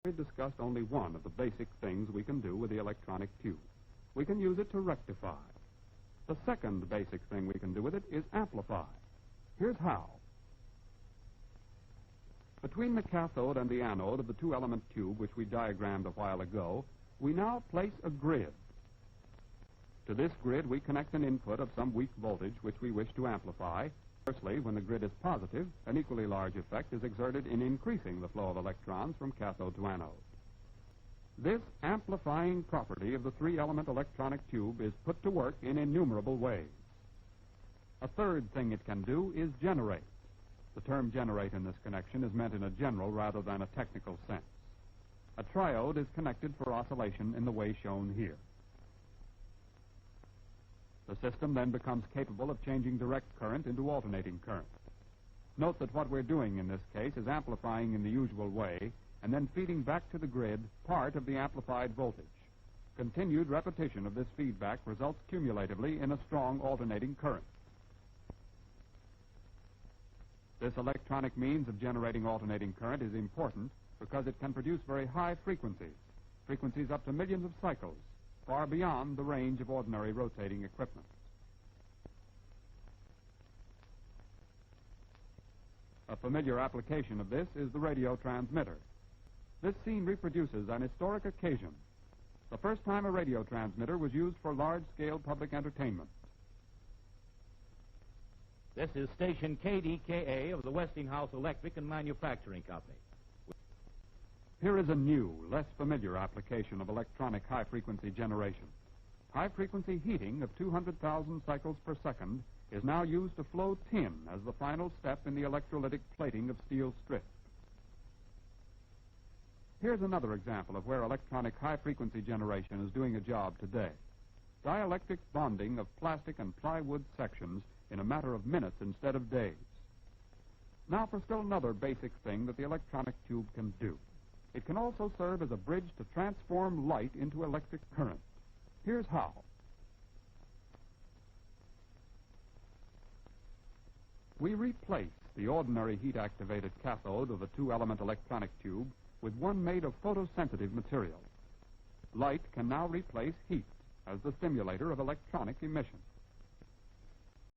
We discussed only one of the basic things we can do with the electronic tube. We can use it to rectify. The second basic thing we can do with it is amplify. Here's how. Between the cathode and the anode of the two-element tube, which we diagrammed a while ago, we now place a grid. To this grid, we connect an input of some weak voltage, which we wish to amplify. Firstly, when the grid is positive, an equally large effect is exerted in increasing the flow of electrons from cathode to anode. This amplifying property of the three-element electronic tube is put to work in innumerable ways. A third thing it can do is generate. The term generate in this connection is meant in a general rather than a technical sense. A triode is connected for oscillation in the way shown here. The system then becomes capable of changing direct current into alternating current. Note that what we're doing in this case is amplifying in the usual way and then feeding back to the grid part of the amplified voltage. Continued repetition of this feedback results cumulatively in a strong alternating current. This electronic means of generating alternating current is important because it can produce very high frequencies up to millions of cycles, far beyond the range of ordinary rotating equipment. A familiar application of this is the radio transmitter. This scene reproduces an historic occasion, the first time a radio transmitter was used for large-scale public entertainment. This is station KDKA of the Westinghouse Electric and Manufacturing Company. Here is a new, less familiar application of electronic high-frequency generation. High-frequency heating of 200,000 cycles per second is now used to flow tin as the final step in the electrolytic plating of steel strip. Here's another example of where electronic high-frequency generation is doing a job today. Dielectric bonding of plastic and plywood sections in a matter of minutes instead of days. Now for still another basic thing that the electronic tube can do. It can also serve as a bridge to transform light into electric current. Here's how. We replace the ordinary heat-activated cathode of a two-element electronic tube with one made of photosensitive material. Light can now replace heat as the stimulator of electronic emission.